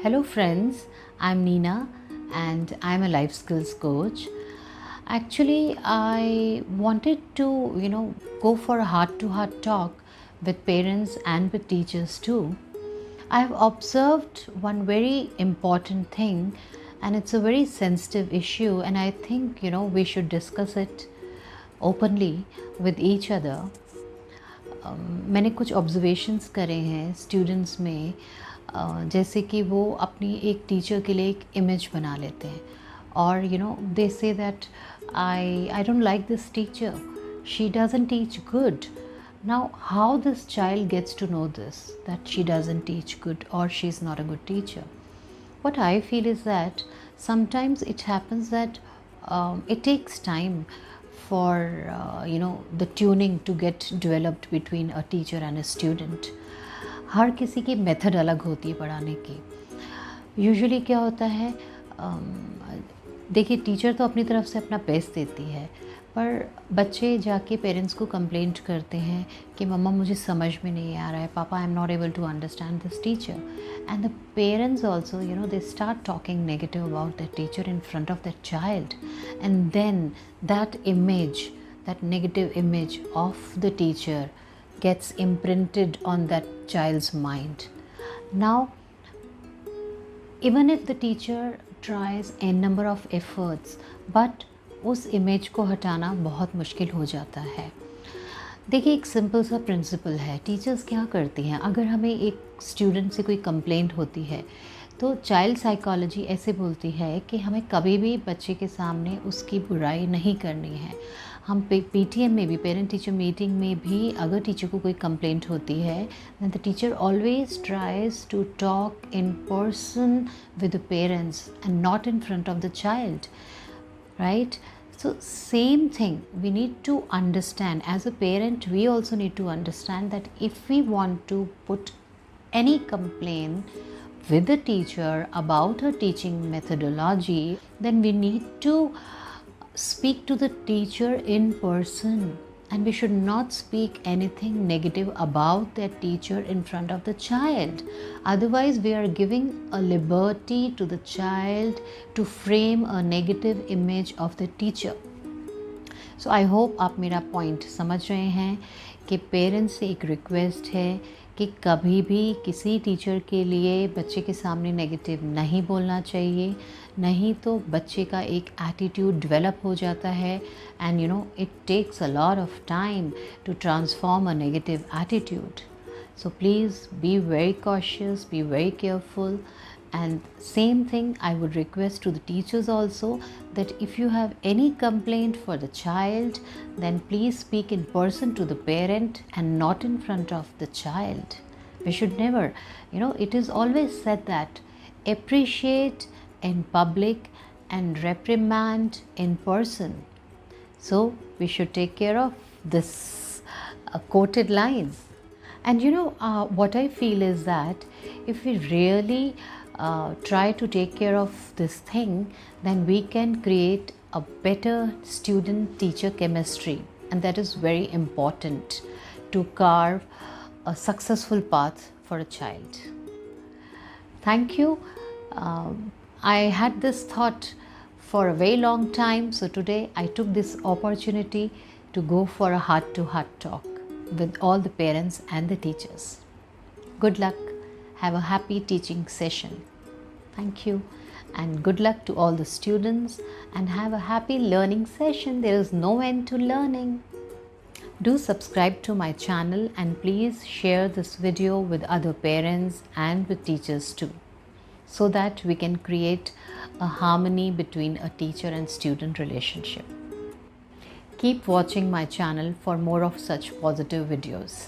Hello friends, I'm Nina and I'm a life skills coach. Actually, I wanted to, go for a heart-to-heart talk with parents and with teachers too. I've observed one very important thing, and it's a very sensitive issue, and I think, we should discuss it openly with each other. मैंने कुछ observations करे हैं students में, जैसे कि वो अपनी एक टीचर के लिए एक इमेज बना लेते हैं और they say that I don't like this teacher, she doesn't teach good. Now, how this child gets to know this, that she doesn't teach good or she's not a good teacher? What I feel is that sometimes it happens that it takes time for the tuning to get developed between a teacher and a student. हर किसी की method अलग होती है पढ़ाने की. Usually क्या होता है, देखिए टीचर तो अपनी तरफ से अपना बेस्ट देती है, पर बच्चे जाके पेरेंट्स को कंप्लेंट करते हैं कि मम्मा मुझे समझ में नहीं आ रहा है, पापा I am not able to understand this teacher. And the parents also they start talking negative about that teacher in front of that child, and then that image, that negative image of the teacher gets imprinted on that child's mind. Now, even if the teacher tries a number of efforts, but उस image को हटाना बहुत मुश्किल हो जाता है. देखिए, एक सिंपल सा प्रिंसिपल है. टीचर्स क्या करती हैं, अगर हमें एक स्टूडेंट से कोई कंप्लेंट होती है तो चाइल्ड साइकोलॉजी ऐसे बोलती है कि हमें कभी भी बच्चे के सामने उसकी बुराई नहीं करनी है. हम पीटीएम में भी, पेरेंट टीचर मीटिंग में भी, अगर टीचर को कोई कंप्लेंट होती है then the teacher always tries to talk in person with the parents and not in front of the child, right? So same thing, we need to understand, as a parent we also need to understand that if we want to put any complaint with the teacher about her teaching methodology, then we need to speak to the teacher in person, and we should not speak anything negative about that teacher in front of the child. Otherwise we are giving a liberty to the child to frame a negative image of the teacher. So I hope आप मेरा point समझ रहे हैं कि parents से एक request है कि कभी भी किसी टीचर के लिए बच्चे के सामने नेगेटिव नहीं बोलना चाहिए, नहीं तो बच्चे का एक एटीट्यूड डेवलप हो जाता है, and it takes a lot of time to transform a negative attitude. So please be very cautious, be very careful, and same thing I would request to the teachers also, that if you have any complaint for the child, then please speak in person to the parent and not in front of the child. We should never, it is always said that appreciate in public and reprimand in person. So we should take care of this quoted lines. And what I feel is that if we really try to take care of this thing, then we can create a better student-teacher chemistry, and that is very important to carve a successful path for a child. Thank you. I had this thought for a very long time, so today I took this opportunity to go for a heart-to-heart talk with all the parents and the teachers. Good luck. Have a happy teaching session. Thank you, and good luck to all the students, and have a happy learning session. There is no end to learning. Do subscribe to my channel, and please share this video with other parents and with teachers too, so that we can create a harmony between a teacher and student relationship. Keep watching my channel for more of such positive videos.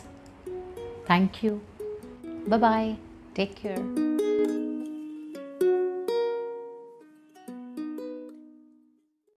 Thank you. Bye-bye. Take care.